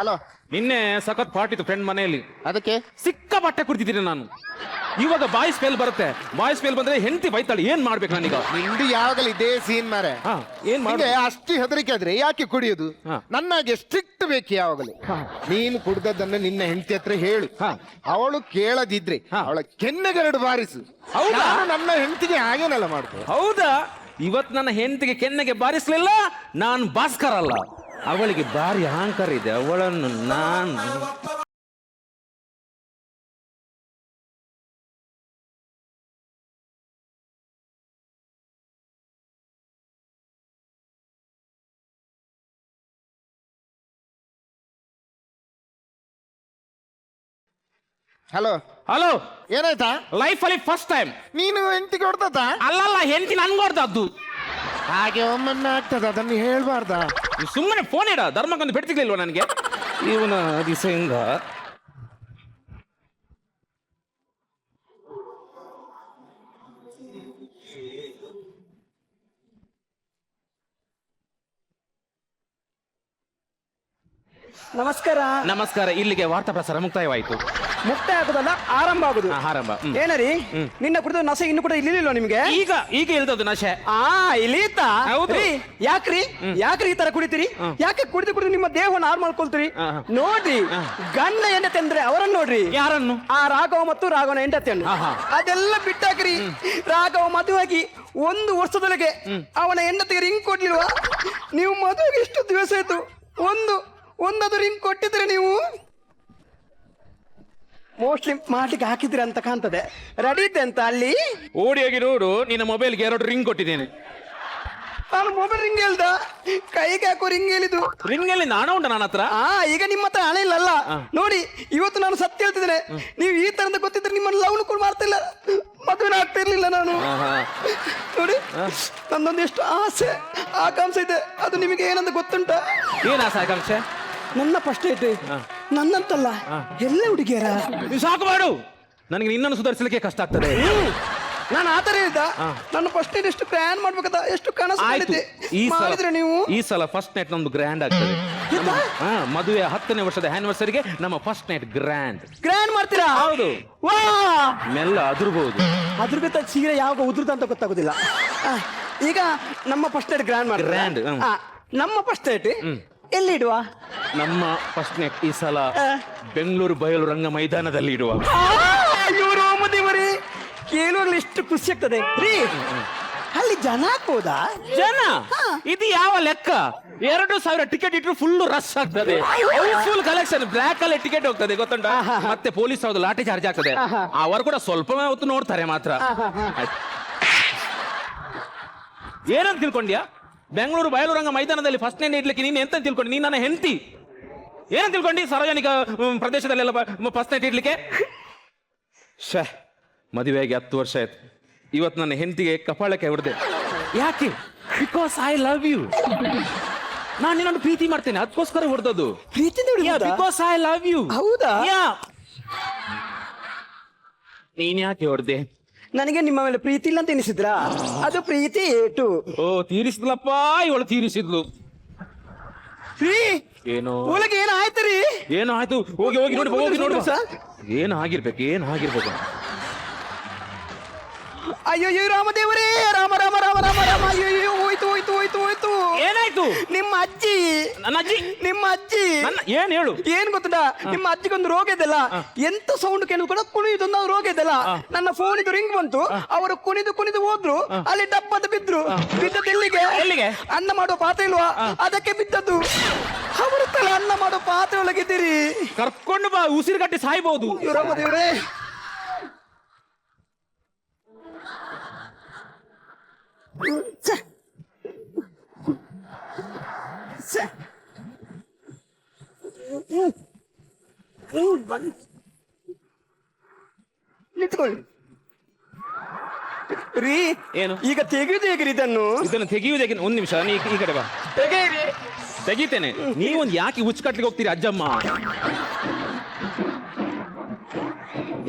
Hello. ನಿನ್ನೆ ಸಖತ್ party ಇತ್ತು ಫ್ರೆಂಡ್ ಮನೆಯಲ್ಲಿ. ಅದಕ್ಕೆ ಸಿಕ್ಕಾಪಟ್ಟೆ ಕುಡಿತಿದ್ದೀನಿ ನಾನು. ಇವಾಗ ಬಾಯ್ ಸ್ಮೆಲ್ ಬರುತ್ತೆ. ಬಾಯ್ ಸ್ಮೆಲ್ ಬಂದ್ರೆ ಹೆಂಡತಿ ಬೈತಾಳೆ. ಏನ್ ಮಾಡ್ಬೇಕು ನಾನೀಗ? ನಿಂದು ಯಾವಾಗಲೂ ಇದೇ ಸೀನ್ ಮಾರೆ. ಏನ್ ಮಾಡಿ ಅಷ್ಟು ಹೆದರಿಕೆ ಆದ್ರೆ ಯಾಕೆ ಕುಡಿಯೋದು? ನನ್ನಾಗೆ ಸ್ಟ್ರಿಕ್ಟ್ ಬೇಕು ಯಾವಾಗಲೂ. ನೀನು ಕುಡ್ದದ್ದನ್ನು ನಿನ್ನ ಹೆಂಡತಿ ಹತ್ರ ಹೇಳು. ಅವಳು ಕೇಳದಿದ್ರೆ ಅವಳ ಕೆನ್ನೆಗರಡು ಬಾರಿಸು. ಹೌದಾ? ನನ್ನ ಹೆಂಡತಿಗೆ ಹಾಗೇನೆಲ್ಲ ಮಾಡ್ಕೋ. ಹೌದಾ? ಇವತ್ ನನ್ನ ಹೆಂಡತಿಗೆ ಕೆನ್ನೆಗೆ ಬಾರಿಸ್ಲಿಲ್ಲ. ನಾನು ಭಾಸ್ಕರ್ ಅಲ್ಲ. ಅವಳಿಗೆ ಭಾರಿ ಅಹಂಕಾರ ಇದೆ. ಅವಳನ್ನು ನಾನು ಹಲೋ ಹಲೋ, ಏನಾಯ್ತಾ? ಲೈಫ್ ಅಲ್ಲಿ ಫಸ್ಟ್ ಟೈಮ್. ನೀನು ಹೆಂಡತಿಗೆ ಹೊಡ್ದತ್ತ? ಅಲ್ಲಲ್ಲ, ಹೆಂಡತಿ ನನ್ಗೊಡ್ದದ್ದು. ಹಾಗೆ ಒಮ್ಮನ್ನ ಆಗ್ತದ, ಅದನ್ನು ಹೇಳ್ಬಾರ್ದ? ಸುಮ್ಮನೆ ಫೋನ್ ಇಡ. ಧರ್ಮಕ್ಕೊಂದು ಬೆಡ್ತಿರ್ಲಿಲ್ವ ನನಗೆ? ಇವನ ದಿಸೆಯಿಂದ ನಮಸ್ಕಾರ. ನಮಸ್ಕಾರ. ಇಲ್ಲಿಗೆ ವಾರ್ತಾ ಪ್ರಸಾರ ಮುಕ್ತಾಯವಾಯಿತು. ಮುಕ್ತಾಯ ಆಗುದಲ್ಲ, ಆರಂಭ ಆಗುದು. ಆರಂಭ. ಏನರಿ ನಿನ್ನ ಕುಡಿದ ನಸೆ ಇನ್ನು ಕೂಡ ಇಲ್ಲಿಲ್ವ ನಿಮ್ಗೆ? ಈಗ ಇಲ್ದದು ನಶೆ. ಇಲ್ಲಿತ್ತಾ? ಹೌದು. ಯಾಕ್ರಿ ಈ ತರ ಕುಡಿತೀರಿ? ಯಾಕೆ ಕುಡಿದು ನಿಮ್ಮ ದೇಹವನ್ನು ಹಾಳು ಮಾಡ್ಕೊಳ್ತೀರಿ? ನೋಡ್ರಿ, ಗಂಡ ಹೆಂಡತಿ ಅಂದ್ರೆ ಅವರನ್ನು ನೋಡ್ರಿ. ಯಾರನ್ನು? ಆ ರಾಘವ ಮತ್ತು ರಾಘವನ ಹೆಂಡತಿಯನ್ನು. ಅದೆಲ್ಲ ಬಿಟ್ಟಾಕ್ರಿ. ರಾಘವ ಮದುವಾಗಿ 1 ವರ್ಷದೊಳಗೆ ಅವನ ಹೆಂಡತಿಗೆ ರಿಂಗ್ ಕೊಡ್ಲಿಲ್ವಾ? ನೀವು ಮದುವೆಗೆ ಎಷ್ಟು ದಿವಸ ಆಯ್ತು? ಒಂದದು ರಿಂಗ್ ಕೊಟ್ಟಿದ್ರೆ ನೀವು ಮೋಸ್ಟ್ಲಿ ಮಾಡ್ಲಿಕ್ಕೆ ಹಾಕಿದ್ರಿ ಅಂತ ಕಾಣ್ತದೆ. ರೆಡಿ ಇದ್ದೆ ಅಂತ ಅಲ್ಲಿ ಓಡಿ ಹೋಗಿ ನೋಡು. ನಿನ್ನ ಮೊಬೈಲ್ಗೆ 2 ರಿಂಗ್ ಕೊಟ್ಟಿದ್ದೇನೆ. ನಾನು ಮೊಬೈಲ್ ರಿಂಗ್ ಹೇಳ್ದ, ಕೈಗೆ ಹಾಕೋ ರಿಂಗ್ ಹೇಳಿದ್ದು. ರಿಂಗ್ ಅಲ್ಲಿ ನಾನು ಉಂಟ ನನ್ನ ಹತ್ರ. ಈಗ ನಿಮ್ಮ ಹತ್ರ ಹಣ ಇಲ್ಲಲ್ಲ. ನೋಡಿ, ಇವತ್ತು ನಾನು ಸತ್ಯ ಹೇಳ್ತಿದ್ದೇನೆ. ನೀವು ಈ ತರದ ಗೊತ್ತಿದ್ರೆ ನಿಮ್ಮನ್ನು ಲವ್ನು ಕೂಡ ಮಾಡ್ತಿಲ್ಲ, ಮದುವೆ ಆಗ್ತಾ ಇರ್ಲಿಲ್ಲ ನಾನು. ನೋಡಿ, ನನ್ನೊಂದು ಎಷ್ಟು ಆಸೆ ಆಕಾಂಕ್ಷೆ ಇದೆ. ಅದು ನಿಮಗೆ ಏನಂತ ಗೊತ್ತುಂಟ? ಏನ್ ಆಸೆ ಆಕಾಂಕ್ಷೆ? ನನ್ನ ಫಸ್ಟ್ ಐತೆ, ನನ್ನಂತಲ್ಲ ಎಲ್ಲ ಹುಡುಗಿಯರ. ಸಾಕು ಮಾಡು. ನನಗೆ ನಿನ್ನನ್ನು ಸುಧಾರಿಸಲಿಕ್ಕೆ ಕಷ್ಟ ಆಗ್ತದೆ. ನಾನು ಆತರ ಹೇಳಿದ್ದ. ನನ್ನ ಫಸ್ಟ್ ನೈಟ್ ಎಷ್ಟು ಗ್ರ್ಯಾಂಡ್ ಮಾಡ್ಬೇಕಂತ ಎಷ್ಟು ಕನಸು ಮಾಡಿದ್ದೆ. ಮಾಡಿದ್ರೆ ನೀವು ಈ ಸಲ ಫಸ್ಟ್ ನೈಟ್ ನಮ್ದು ಗ್ರ್ಯಾಂಡ್ ಆಗ್ತದೆ. ಮದುವೆ 10ನೇ ವರ್ಷದ ಆನಿವರ್ಸರಿಗೆ ನಮ್ಮ ಫಸ್ಟ್ ನೈಟ್ ಗ್ರ್ಯಾಂಡ್ ಮಾಡ್ತೀರಾ? ಹೌದು. ಮೆಲ್ಲ ಅದ್ರಬಹುದು. ಅದ್ರ ಬಿತ್ತ ಸೀರೆ ಯಾವಾಗ ಉದುರುದ ಅಂತ ಗೊತ್ತಾಗೋದಿಲ್ಲ. ಈಗ ನಮ್ಮ ಫಸ್ಟ್ ನೈಟ್ ಗ್ರ್ಯಾಂಡ್. ನಮ್ಮ ಫಸ್ಟ್ ನೈಟ್ ಎಲ್ಲಿ ಇಡುವ? ನಮ್ಮ ಫಸ್ಟ್ ನೈಟ್ ಈ ಸಲ ಬೆಂಗಳೂರು ಬಯಲು ರಂಗ ಮೈದಾನದಲ್ಲಿ ಇಡುವ. ಇವರು ಮದುವೆ ಕೇಳುವಾಗಲೂ ಎಷ್ಟು ಖುಷಿ ಆಗ್ತದೆ ರೀ. ಅಲ್ಲಿ ಜನ ಹಾಕೋದಾ? ಜನ ಇದು ಯಾವ ಲೆಕ್ಕ? 2,000 ಟಿಕೆಟ್ ಇಟ್ಟರು ಫುಲ್ ರಶ್ ಆಗ್ತದೆ. Full collection. ಬ್ಲಾಕ್ ಅಲ್ಲಿ ಟಿಕೆಟ್ ಹೋಗ್ತದೆ ಗೊತ್ತುಂಟ. ಮತ್ತೆ ಪೊಲೀಸ್ ಅವ್ರದ್ದು ಲಾಠಿ ಚಾರ್ಜ್ ಆಗ್ತದೆ. ಅವರು ಕೂಡ ಸ್ವಲ್ಪ ಹೊತ್ತು ನೋಡ್ತಾರೆ ಮಾತ್ರ. ಏನಂತ ತಿಳ್ಕೊಂಡ್ಯಾ? ಬೆಂಗಳೂರು ಬಯಲು ರಂಗ ಮೈದಾನದಲ್ಲಿ ಫಸ್ಟ್ ನೈಟ್ ಇಡ್ಲಿಕ್ಕೆ ನೀನ್ ಎಂತ ತಿಳ್ಕೊಂಡಿ? ನೀನ್ ನನ್ನ ಹೆಂಡತಿ. ಏನಂತ ತಿಳ್ಕೊಂಡಿ? ಸಾರ್ವಜನಿಕ ಪ್ರದೇಶದಲ್ಲೆಲ್ಲ ಫಸ್ಟ್ ನೈಟ್ ಇಡ್ಲಿಕ್ಕೆ? ಮದುವೆಯಾಗಿ 10 ವರ್ಷ ಆಯ್ತು. ಇವತ್ತು ನನ್ನ ಹೆಂಡತಿಗೆ ಕಪಾಳಕ್ಕೆ ಹೊಡೆದೆ. ಯಾಕೆ? Because I love you. ನಾನು ನಿನ್ನನ್ನು ಪ್ರೀತಿ ಮಾಡ್ತೇನೆ, ಅದಕ್ಕೋಸ್ಕರ ಹೊಡೆದದ್ದು. ಪ್ರೀತಿ ಬಿಕಾಸ್ ಐ ಲವ್ ಯು. ಹೌದಾ? ನೀನ್ ಯಾಕೆ ಹೊಡೆದೆ? ನನಗೆ ನಿಮ್ಮ ಮೇಲೆ ಪ್ರೀತಿ ಇಲ್ಲ ಅಂತ ಎನಿಸಿದ್ರ? ಅದು ಪ್ರೀತಿ ಏಟು. ಓ, ತೀರಿಸಿದ್ಲಪ್ಪ ಇವಳು, ತೀರಿಸಿದ್ಲು. ಏನು ಒಳಗೆ ಏನು ಆಯ್ತು ರೀ? ಏನು ಆಯ್ತು? ಹೋಗಿ ನೋಡಿ, ಹೋಗಿ ನೋಡುವ. ಏನು ಆಗಿರ್ಬೇಕು? ಅಯ್ಯೋ ರಾಮದೇವರೇ, ರಾಮ ರಾಮ ರಾಮ ರಾಮ ರಾಮ. ಅಯ್ಯೋ, ಹೋಯ್ತು. ಏನಾಯ್ತು? ನಿಮ್ಮ ಅಜ್ಜಿ. ನನ್ನ ಅಜ್ಜಿ? ನಿಮ್ಮ ಅಜ್ಜಿ ಏನ್ ಹೇಳು? ಏನ್ ಗೊತ್ತುಂಟ? ನಿಮ್ಮ ಅಜ್ಜಿಗೊಂದು ರೋಗ ಇದೆಲ್ಲ. ಎಂತ ಸೌಂಡ್ ಕೇಳಿದ್ರು ಕೂಡ ಕುಣಿದೊಂದು ರೋಗ ಇದೆಲ್ಲ. ನನ್ನ ಫೋನ್ ಇದು ರಿಂಗ್ ಬಂತು. ಅವರು ಕುಣಿದು ಹೋದ್ರು. ಅಲ್ಲಿ ಡಬ್ಬದ ಬಿದ್ರು. ಬಿದ್ದದ್ದು ಎಲ್ಲಿಗೆ? ಅನ್ನ ಮಾಡುವ ಪಾತ್ರೆ ಇಲ್ವಾ? ಅದಕ್ಕೆ ಬಿದ್ದದ್ದು. ಅವರು ತಲೆ ಅನ್ನ ಮಾಡೋ ಪಾತ್ರೆ ಒಳಗಿದ್ದೀರಿ. ಕರ್ಕೊಂಡು ಬಾ, ಉಸಿರುಗಟ್ಟಿ ಸಾಯ್ಬಹುದು. ರಾಮದೇವರೇ, ನಿಂತ್ಕೊಳ್ಳಿ ರೀ. ಏನು? ಈಗ ತೆಗೆಯುವುದು ಹೇಗ್ರಿ ಇದನ್ನು? ತೆಗೆಯುವುದು ಹೇಗೆ? 1 ನಿಮಿಷ, ನೀ ಈ ಕಡೆ ಬಾ. ತೆಗಿತೇನೆ. ನೀವೊಂದು ಯಾಕೆ ಹುಚ್ಚು ಕಟ್ಲಿಕ್ಕೆ ಹೋಗ್ತೀರಿ ಅಜ್ಜಮ್ಮ?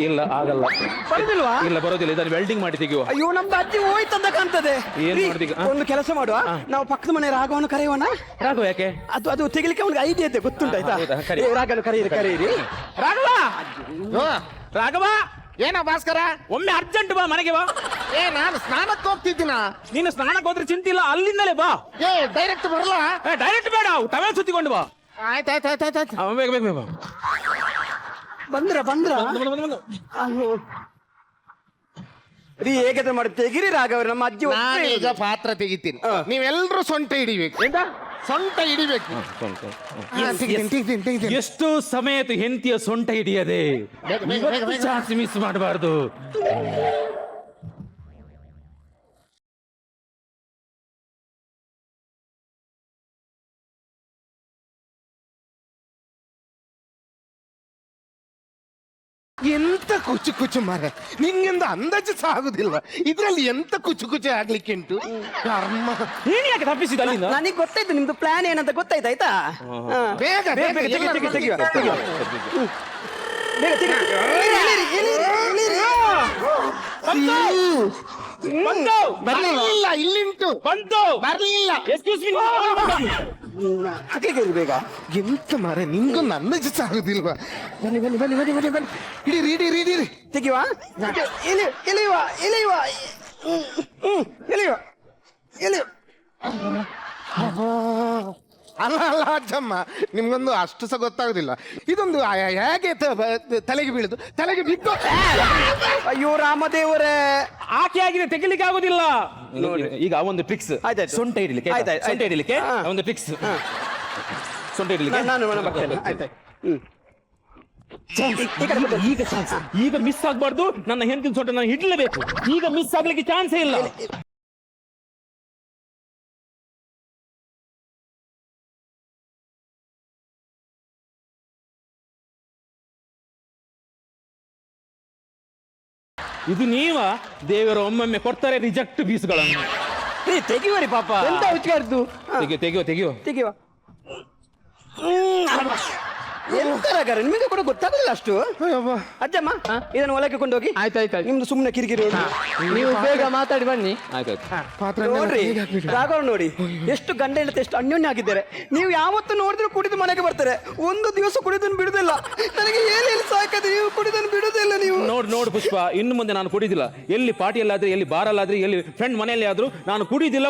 ಇಲ್ಲ ಆಗಲ್ಲ. ಬರುದಿಲ್ವಾ? ಇಲ್ಲ ಬರೋದಿಲ್ಲ, ಇದನ್ನು ವೆಲ್ಡಿಂಗ್ ಮಾಡಿ ತೆಗೆಯುವ. ಅಯ್ಯೋ ನಮ್ಮ ಅಜ್ಜಿ ಹೋಯ್ತಂದ ಕಾಣ್ತದೆ. ಏನ್ ರೀ, ಮಾಡ್ದೀಗ? ಒಂದು ಕೆಲಸ ಮಾಡುವ, ನಾವು ಪಕ್ಕದ ಮನೆ ರಾಘವನ ಕರೆಯೋಣ. ರಾಘವ ಯಾಕೆ? ಅದು ತೆಗಿಲಿಕ್ಕೆ ಅವ್ನಿಗೆ ಐಡಿಯಾ ಇದೆ, ಗೊತ್ತುಂಟ ಆಯ್ತಾ? ಹೌದಾ? ಕರಿ. ಏ, ರಾಘವನ ಕರೀರಿ. ರಾಘವ, ರಾಘವ, ಏನ ಭಾಸ್ಕರ, ಒಮ್ಮೆ ಅರ್ಜೆಂಟ್ ಬಾ ಮನೆಗೆ ಬಾ. ನಾನು ಸ್ನಾನಕ್ಕೆ ಹೋಗ್ತಿದ್ದೀನ. ನೀನು ಸ್ನಾನಕ್ಕೆ ಹೋದ್ರೆ ಚಿಂತೆ ಇಲ್ಲ, ಅಲ್ಲಿಂದಲೇ ಬಾ. ಡೈರೆಕ್ಟ್ ಬರಲ್ಲ? ಡೈರೆಕ್ಟ್ ಬೇಡ, ಟವೆಲ್ ಸುತ್ತಿಕೊಂಡು ಬಾ. ಆಯ್ತಾಯ್ತಾಯ್ತಾಯ್ತು. ಬೇಗ ಬೇಗ ಬೇಗ ಬಾ. ಬಂದ್ರ ಅಯ್ಯೋ. ರೀ, ಹೇಗಾದ್ರೆ ಮಾಡಿ ತೆಗಿರಿ ರಾಘವ್ರೆ, ನಮ್ಮ ಅಜ್ಜಿ ನಾನೀಗ ಪಾತ್ರ ತೆಗಿತೀನಿ, ನೀವೆಲ್ರೂ ಸೊಂಟ ಹಿಡಿಬೇಕು. ಸೊಂಟ ಹಿಡಿಬೇಕು. ತೆಗಿತೀನಿ. ಎಷ್ಟು ಸಮಯ ಆಯ್ತು ಹೆಂಡತಿಯ ಸೊಂಟ ಹಿಡಿಯದೆ. ಚಾನ್ಸ್ ಮಿಸ್ ಮಾಡಬಾರ್ದು. ಎಂತ ಕುಚು ಕುಚು ಮರ, ನಿಂಗೆಂದು ಅಂದಾಜು ಸಾಗುದಿಲ್ಲ. ಇದ್ರಲ್ಲಿ ಎಂತ ಕುಚು ಕುಚು ಆಗ್ಲಿಕ್ಕೆ ಉಂಟು. ಕರ್ಮ. ನೀನ್ ಯಾಕೆ ತಪ್ಪಿಸಿದ ಅಲ್ಲಿಂದ? ನನಗೆ ಗೊತ್ತಾಯ್ತು ನಿಮ್ದು ಪ್ಲಾನ್ ಏನಂತ ಗೊತ್ತಾಯ್ತು ಆಯ್ತಾ? ಬೇಗ ಬೇಗ ತೆಗಿಯುವ. ಬರ್ಲಿಲ್ಲ, ಇಲ್ಲಿಂಟು ಬಂತು. ಬರ್ಲಿಲ್ಲ. Excuse me. ಬೇಗ. ಎಂತ ಮರ, ನಿಂಗೊಂದು ಅಂದಾಜು ಸಾಗುದಿಲ್ವಾ? ಬನ್ನಿ ಬನ್ನಿ ಬನ್ನಿ ಬನ್ನಿ ಬನ್ನಿ ಬನ್ನಿ, ಹಿಡೀರಿ. ತೆಗಿಯುವ. ಎಲಿಯುವ. ಅಲ್ಲ ಅಜ್ಜಮ್ಮ, ನಿಮ್ಗೊಂದು ಅಷ್ಟು ಸಹ ಗೊತ್ತಾಗುದಿಲ್ಲ. ಇದೊಂದು ಹೇಗೆ ತಲೆಗೆ ಬೀಳುದು, ತಲೆಗೆ ಬಿದ್ದು. ಅಯ್ಯೋ ರಾಮದೇವರೇ, ಆಕೆ ಆಗಿದೆ, ತೆಗಿಲಿಕ್ಕೆ ಆಗುದಿಲ್ಲ. ಈಗ ಒಂದು ಟ್ರಿಕ್ಸ್. ಸೊಂಟ ಹಿಡಿಲಿಕ್ಕೆ, ಸೊಂಟ ಹಿಡಿಲಿಕ್ಕೆ ಒಂದು ಟ್ರಿಕ್ಸ್. ಸೊಂಟ ಹಿಡಿಲಿಕ್ಕೆ ನಾನು ಬರ್ತೇನೆ. ಆಯ್ತಾಯ್ತು. ಈಗ ಮಿಸ್ ಆಗ್ಬಾರ್ದು. ನನ್ನ ಹೆಂಡತಿನ ಸೊಂಟ ನಾನು ಹಿಡ್ಲೇಬೇಕು. ಈಗ ಮಿಸ್ ಆಗ್ಲಿಕ್ಕೆ ಚಾನ್ಸೇ ಇಲ್ಲ. ಇದು ನೀವ ದೇವರು ಒಮ್ಮೊಮ್ಮೆ ಕೊಡ್ತಾರೆ ರಿಜೆಕ್ಟ್ ಪೀಸ್ಗಳನ್ನು. ತೆಗಿಯುವರಿ ಪಾಪ, ಎಂತ ಹುಚ್ಚಾಡ್ದು. ತೆಗಿಯುವ. ಎಂತ ರಾಘವ್ರೆ, ನಿಮಗೆ ಕೂಡ ಗೊತ್ತಾಗಲಿಲ್ಲ ಅಷ್ಟು. ಅಜ್ಜಮ್ಮ, ಇದನ್ನು ಹೊಲಕ್ಕೆ ಕೊಂಡೋಗಿ. ಆಯ್ತಾಯ್ತು. ನಿಮ್ದು ಸುಮ್ಮನೆ ಕಿರಿಕಿರಿ. ನೀವು ಬೇಗ ಮಾತಾಡಿ ಬನ್ನಿ. ನೋಡ್ರಿ ರಾಘವ್, ನೋಡಿ ಎಷ್ಟು ಗಂಡ ಹೆಂಡತಿ ಎಷ್ಟು ಅನ್ಯೋನ್ಯ ಆಗಿದ್ದಾರೆ. ನೀವು ಯಾವತ್ತು ನೋಡಿದ್ರು ಕುಡಿದು ಮನೆಗೆ ಬರ್ತಾರೆ, ಒಂದು ದಿವಸ ಕುಡಿದನ್ನು ಬಿಡುದಿಲ್ಲ. ನನಗೆ ಏನೇನು ಸಾಕದೆ, ನೀವು ಕುಡಿದನ್ನು ಬಿಡುದಿಲ್ಲ. ನೀವು ನೋಡು ಪುಷ್ಪ, ಇನ್ನು ಮುಂದೆ ನಾನು ಕುಡಿದಿಲ್ಲ. ಎಲ್ಲಿ ಪಾರ್ಟಿಯಲ್ಲಾದ್ರೆ, ಎಲ್ಲಿ ಬಾರಲ್ಲಾದ್ರೆ, ಎಲ್ಲಿ ಫ್ರೆಂಡ್ ಮನೆಯಲ್ಲಿ ಆದ್ರೂ ನಾನು ಕುಡಿದಿಲ್ಲ.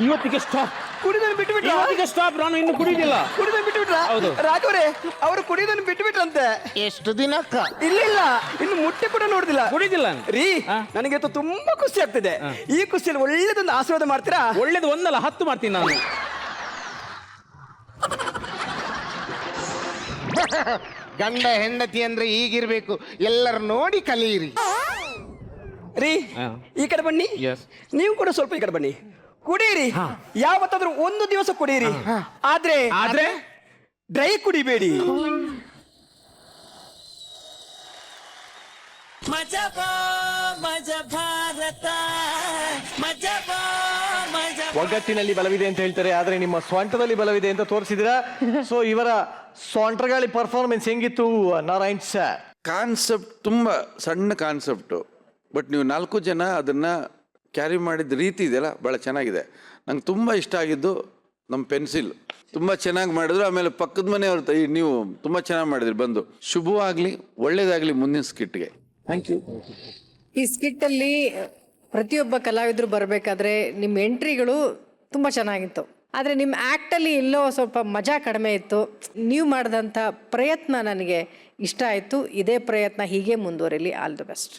ಇವತ್ತಿಗೆ ಸ್ಟಾಪ್. ಕುಡಿದನ್ನು ಬಿಟ್ಟುಬಿಟ್ರ? ಇವತ್ತಿಗೆ ಸ್ಟಾಪ್. ನಾನು ಇನ್ನು ಕುಡಿದಿಲ್ಲ. ಕುಡಿದನ್ನು ಬಿಟ್ಟುಬಿಟ್ರ? ಹೌದು ರಾಘವ್ರೆ, ಅವರು ಕುಡಿಯೋದನ್ನು ಬಿಟ್ಟುಬಿಟ್ರಂತೆ. ಎಷ್ಟು ದಿನಕ್ಕ? ಇಲ್ಲ, ಇನ್ನು ಮುಟ್ಟಿ ಕೂಡ ನೋಡುದಿಲ್ಲ. ಕುಡಿದಿಲ್ಲ ರೀ, ನನಗೆ ಇವತ್ತು ತುಂಬಾ ಖುಷಿ ಆಗ್ತಿದೆ. ಈ ಖುಷಿಯಲ್ಲಿ ಒಳ್ಳೇದೊಂದು ಆಶೀರ್ವಾದ ಮಾಡ್ತೀರಾ? ಒಳ್ಳೇದು ಒಂದಲ್ಲ 10 ಮಾಡ್ತೀನಿ ನಾನು. ಗಂಡ ಹೆಂಡತಿ ಅಂದ್ರೆ ಈಗಿರ್ಬೇಕು, ಎಲ್ಲರೂ ನೋಡಿ ಕಲಿಯಿರಿ. ರೀ, ಈ ಕಡೆ ಬನ್ನಿ. ನೀವು ಕೂಡ ಸ್ವಲ್ಪ ಈ ಕಡೆ ಬನ್ನಿ. ಕುಡೀರಿ, ಯಾವತ್ತಾದ್ರೂ ಒಂದು ದಿವಸ ಕುಡೀರಿ. ಆದ್ರೆ ಡ್ರೈ ಕುಡಿಬೇಡಿ. ಒಗ್ಗಟ್ಟಿನಲ್ಲಿ ಬಲವಿದೆ ಅಂತ ಹೇಳ್ತಾರೆ, ಆದ್ರೆ ನಿಮ್ಮ ಸ್ವಂಟದಲ್ಲಿ ಬಲವಿದೆ ಅಂತ ತೋರಿಸಿದಿರಾ. ಸೊ ಇವರ ಸೊಂಟಗಾಳಿ ಪರ್ಫಾರ್ಮೆನ್ಸ್ ಹೆಂಗಿತ್ತು ನಾರಾಯಣ್ ಸರ್? ಕಾನ್ಸೆಪ್ಟ್ ತುಂಬ ಸಣ್ಣ ಕಾನ್ಸೆಪ್ಟು, ಬಟ್ ನೀವು 4 ಜನ ಅದನ್ನು ಕ್ಯಾರಿ ಮಾಡಿದ ರೀತಿ ಇದೆಯಲ್ಲ ಭಾಳ ಚೆನ್ನಾಗಿದೆ. ನಂಗೆ ತುಂಬ ಇಷ್ಟ ಆಗಿದ್ದು ನಮ್ಮ ಪೆನ್ಸಿಲ್ ತುಂಬ ಚೆನ್ನಾಗಿ ಮಾಡಿದ್ರು. ಆಮೇಲೆ ಪಕ್ಕದ ಮನೆಯವ್ರ ನೀವು ತುಂಬ ಚೆನ್ನಾಗಿ ಮಾಡಿದ್ರಿ. ಬಂದು ಶುಭವಾಗಲಿ, ಒಳ್ಳೇದಾಗಲಿ ಮುಂದಿನ ಸ್ಕಿಟ್ಗೆ. Thank you. ಈ ಸ್ಕಿಟ್ ಅಲ್ಲಿ ಪ್ರತಿಯೊಬ್ಬ ಕಲಾವಿದರು ಬರಬೇಕಾದ್ರೆ ನಿಮ್ಮ ಎಂಟ್ರಿಗಳು ತುಂಬ ಚೆನ್ನಾಗಿತ್ತು. ಆದರೆ ನಿಮ್ಮ ಆ್ಯಕ್ಟಲ್ಲಿ ಎಲ್ಲೋ ಸ್ವಲ್ಪ ಮಜಾ ಕಡಿಮೆ ಇತ್ತು. ನೀವು ಮಾಡಿದಂಥ ಪ್ರಯತ್ನ ನನಗೆ ಇಷ್ಟ ಆಯಿತು. ಇದೇ ಪ್ರಯತ್ನ ಹೀಗೆ ಮುಂದುವರಿಲಿ. All the best.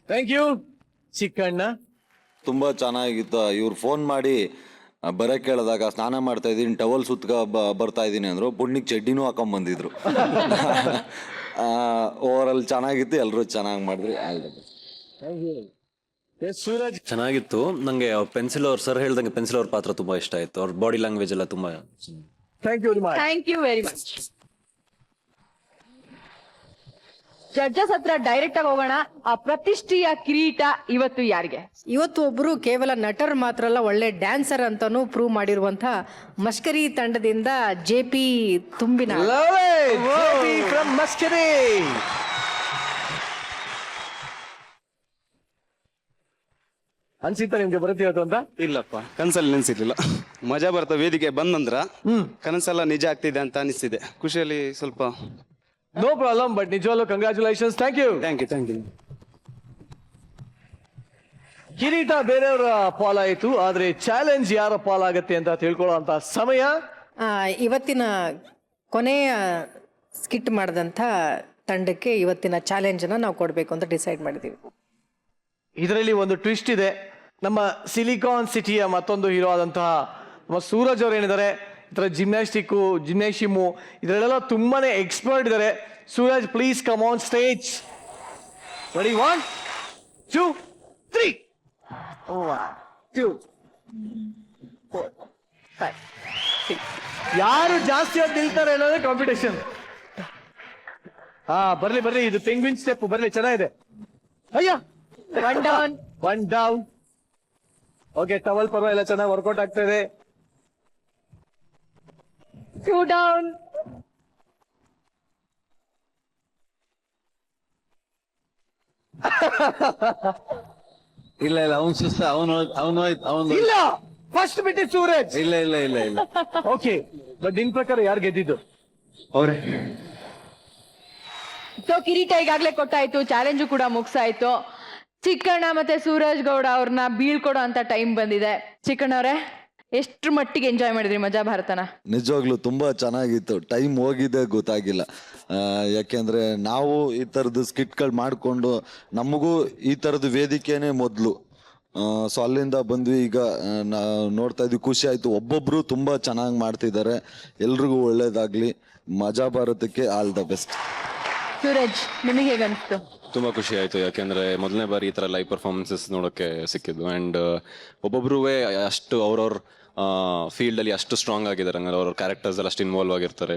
Thank you. Chikkanna ತುಂಬ ಚೆನ್ನಾಗಿತ್ತು. ಇವ್ರು ಫೋನ್ ಮಾಡಿ ಬರೋಕ್ಕೆ ಕೇಳಿದಾಗ ಸ್ನಾನ ಮಾಡ್ತಾ ಇದ್ದೀನಿ, ಟವಲ್ ಸುತ್ತ ಬರ್ತಾ ಇದ್ದೀನಿ ಅಂದರು. ಪುಣ್ಯಕ್ಕೆ ಚಡ್ಡಿನೂ ಹಾಕೊಂಬಂದಿದ್ರು. ಓವರಾಲ್ ಚೆನ್ನಾಗಿತ್ತು, ಎಲ್ಲರೂ ಚೆನ್ನಾಗಿ ಮಾಡಿದ್ರಿ. ಸೂರಜ್ ಚೆನ್ನಾಗಿತ್ತು. ನನಗೆ ಪೆನ್ಸಿಲ್ ಅವ್ರ ಸರ್ ಹೇಳ್ದಂಗೆ ಪೆನ್ಸಿಲ್ ಅವ್ರ ಪಾತ್ರ ತುಂಬಾ ಇಷ್ಟ ಆಯ್ತು. ಅವ್ರ ಬಾಡಿ ಲ್ಯಾಂಗ್ವೇಜ್ ಎಲ್ಲ ತುಂಬಾ. Thank you very much. Thank you very much. Judges ಹತ್ರ ಡೈರೆಕ್ಟ್ ಆಗಿ ಹೋಗೋಣ. ಆ ಪ್ರತಿಷ್ಠೆಯ ಕಿರೀಟ ಇವತ್ತು ಯಾರಿಗೆ? ಇವತ್ತು ಒಬ್ಬರು ಕೇವಲ ನಟರು ಮಾತ್ರ ಅಲ್ಲ, ಒಳ್ಳೆ ಡ್ಯಾನ್ಸರ್ ಅಂತಾನೂ ಪ್ರೂವ್ ಮಾಡಿರುವಂಥ ಮಸ್ಕರಿ ತಂಡದಿಂದ JP ತುಂಬಿನ. ಫ್ರಮ್ ಮಸ್ಕರಿ. ಅನ್ಸಿತ್ತ ನಿಮ್ಗೆ ಬರುತ್ತೆ ಇವತ್ತು ಅಂತ? ಇಲ್ಲಪ್ಪ, ಕನಸಲ್ಲಿ ನೆನ್ಸಿರ್ಲಿಲ್ಲ. ಮಜಾ ಬರ್ತಾ ವೇದಿಕೆ ಬಂದಂದ್ರ ಕನಸೆಲ್ಲ ನಿಜ ಆಗ್ತಿದೆ ಅಂತ ಅನಿಸ್ತಿದೆ. ಖುಷಿಯಲ್ಲಿ ಸ್ವಲ್ಪ. ನೋ ಪ್ರಾಬ್ಲಮ್, ಬಟ್ ನಿಜವಾಗ್ಲೂ congratulations. Thank you. Thank you. ಕಿರೀಟ ಬೇರೆಯವರ ಪಾಲಾಯಿತು, ಆದ್ರೆ ಚಾಲೆಂಜ್ ಯಾರ ಪಾಲಾಗತ್ತೆ ಅಂತ ತಿಳ್ಕೊಳ್ಳೋ ಅಂತ ಸಮಯ. ಇವತ್ತಿನ ಕೊನೆಯ ಸ್ಕಿಟ್ ಮಾಡಿದಂಥ ತಂಡಕ್ಕೆ ಇವತ್ತಿನ ಚಾಲೆಂಜನ್ನು ನಾವು ಕೊಡಬೇಕು ಅಂತ ಡಿಸೈಡ್ ಮಾಡಿದ್ದೀವಿ. ಇದರಲ್ಲಿ ಒಂದು ಟ್ವಿಸ್ಟ್ ಇದೆ. ನಮ್ಮ ಸಿಲಿಕಾನ್ ಸಿಟಿಯ ಮತ್ತೊಂದು ಹೀರೋ ಆದಂತಹ ನಮ್ಮ ಸೂರಜ್ ಅವರು ಏನಿದ್ದಾರೆ, ಇದರ ಜಿಮ್ನಾಶಿಯಮು ಇದರಲ್ಲೆಲ್ಲ ತುಂಬಾನೇ ಎಕ್ಸ್ಪರ್ಟ್ ಇದ್ದಾರೆ. Suraj, please come on stage. Ready? 1 2 3. 1 2 4 5 6. ಯಾರು ಜಾಸ್ತಿ ಹೊತ್ತು ನಿಲ್ತಾರೆ ಅನ್ನೋದೇ ಕಾಂಪಿಟೇಷನ್. ಬರ್ಲಿ, ಇದು ಪೆಂಗ್ವಿನ್ ಸ್ಟೆಪ್ ಬರ್ಲಿ, ಚೆನ್ನಾಗಿದೆ. ಅಯ್ಯ, 1 down. 1 down. ಓಕೆ, ಟವಲ್ ಪರವಾಗಿಲ್ಲ, ಚೆನ್ನಾಗಿ ವರ್ಕೌಟ್ ಆಗ್ತಾ ಇದೆ. 2 down. ಇಲ್ಲ ಅವನು ಸುಸ್ತ, ಅವನು ಇಲ್ಲ, ಫಸ್ಟ್ ಬಿಟ್ಟು ಸೂರಜ್. ಇಲ್ಲ ಓಕೆ, ಬಟ್ ನಿನ್ ಪ್ರಕಾರ ಯಾರು ಗೆದ್ದಿದ್ದು? ಅವ್ರೆ ಸೊ ಕಿರೀಟ ಈಗಾಗ್ಲೇ ಕೊಟ್ಟಾಯ್ತು, ಚಾಲೆಂಜು ಕೂಡ ಮುಗ್ಸಾಯ್ತು. ಚಿಕ್ಕಣ್ಣ ಮತ್ತೆ ಸೂರಜ್ ಗೌಡ ಅವ್ರನ್ನ ಬೀಳ್ಕೊಡೋ ಅಂತ ಟೈಮ್ ಬಂದಿದೆ. ಚಿಕ್ಕಣ್ಣ ಅವರೇ, ಎಷ್ಟು ಮಟ್ಟಿಗೆ ಎಂಜಾಯ್ ಮಾಡಿದ್ರಿ ಮಜಾ ಭಾರತನ? ನಿಜವಾಗ್ಲೂ ತುಂಬಾ ಚೆನ್ನಾಗಿತ್ತು. ಟೈಮ್ ಹೋಗಿದ್ದೆ ಗೊತ್ತಾಗಿಲ್ಲ. ಯಾಕೆಂದ್ರೆ ನಾವು ಈ ಥರದ್ದು ಸ್ಕಿಟ್ಗಳು ಮಾಡಿಕೊಂಡು ನಮಗೂ ಈ ಥರದ್ದು ವೇದಿಕೆನೇ ಮೊದಲು. ಸೊ ಅಲ್ಲಿಂದ ಬಂದ್ವಿ. ಈಗ ನೋಡ್ತಾ ಇದ್ವಿ, ಖುಷಿ ಆಯ್ತು. ಒಬ್ಬೊಬ್ರು ತುಂಬಾ ಚೆನ್ನಾಗಿ ಮಾಡ್ತಿದ್ದಾರೆ. ಎಲ್ರಿಗೂ ಒಳ್ಳೇದಾಗ್ಲಿ. ಮಜಾ ಭಾರತಕ್ಕೆ ಆಲ್ ದ ಬೆಸ್ಟ್. ಸೂರಜ್, ನಿಮಗೆ ಹೇಗನ್ಸ್ತು? ತುಂಬ ಖುಷಿ ಆಯಿತು, ಯಾಕೆಂದರೆ ಮೊದಲನೇ ಬಾರಿ ಈ ಥರ ಲೈವ್ ಪರ್ಫಾರ್ಮೆನ್ಸಸ್ ನೋಡೋಕ್ಕೆ ಸಿಕ್ಕಿದ್ದು. ಆ್ಯಂಡ್ ಒಬ್ಬೊಬ್ರೂ ಅಷ್ಟು ಅವ್ರವ್ರ ಫೀಲ್ಡಲ್ಲಿ ಅಷ್ಟು ಸ್ಟ್ರಾಂಗ್ ಆಗಿದ್ದಾರೆ. ಹಂಗಾರೆ ಅವ್ರ ಕ್ಯಾರೆಕ್ಟರ್ಸ್ ಎಲ್ಲ ಅಷ್ಟು ಇನ್ವಾಲ್ವ್ ಆಗಿರ್ತಾರೆ.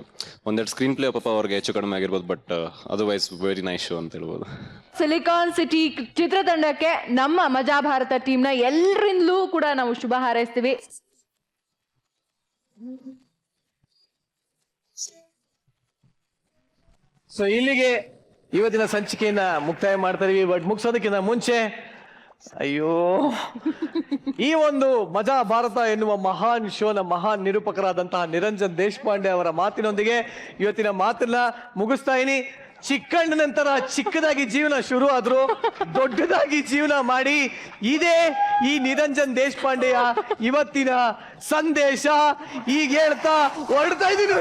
ಒಂದೆರಡು ಸ್ಕ್ರೀನ್ ಪ್ಲೇ ಪಾಪ ಅವ್ರಿಗೆ ಹೆಚ್ಚು ಕಡಿಮೆ ಆಗಿರ್ಬೋದು, but otherwise very nice show ಅಂತ ಹೇಳ್ಬೋದು. ಸಿಲಿಕಾನ್ ಸಿಟಿ ಚಿತ್ರತಂಡಕ್ಕೆ ನಮ್ಮ ಮಜಾ ಭಾರತ ಟೀಮ್ನ ಎಲ್ಲರಿಂದಲೂ ಕೂಡ ನಾವು ಶುಭ ಹಾರೈಸ್ತೀವಿ. ಸೊ ಇಲ್ಲಿಗೆ ಇವತ್ತಿನ ಸಂಚಿಕೆಯನ್ನ ಮುಕ್ತಾಯ ಮಾಡ್ತಾ ಇದೀವಿ. ಬಟ್ ಮುಗಿಸೋದಕ್ಕಿಂತ ಮುಂಚೆ, ಅಯ್ಯೋ, ಈ ಒಂದು ಮಜಾ ಭಾರತ ಎನ್ನುವ ಮಹಾನ್ ಶೋನ ಮಹಾನ್ ನಿರೂಪಕರಾದಂತಹ ನಿರಂಜನ್ ದೇಶಪಾಂಡೆ ಅವರ ಮಾತಿನೊಂದಿಗೆ ಇವತ್ತಿನ ಮಾತನ್ನ ಮುಗಿಸ್ತಾ ಇದೀನಿ. ಚಿಕ್ಕಣ್ಣ ನಂತರ ಚಿಕ್ಕದಾಗಿ ಜೀವನ ಶುರು ಆದ್ರು, ದೊಡ್ಡದಾಗಿ ಜೀವನ ಮಾಡಿ ಇದೇ ಈ ನಿರಂಜನ್ ದೇಶಪಾಂಡೆಯ ಇವತ್ತಿನ ಸಂದೇಶ. ಈಗ ಹೇಳ್ತಾ ಹೊರಡ್ತಾ ಇದೀನಿ.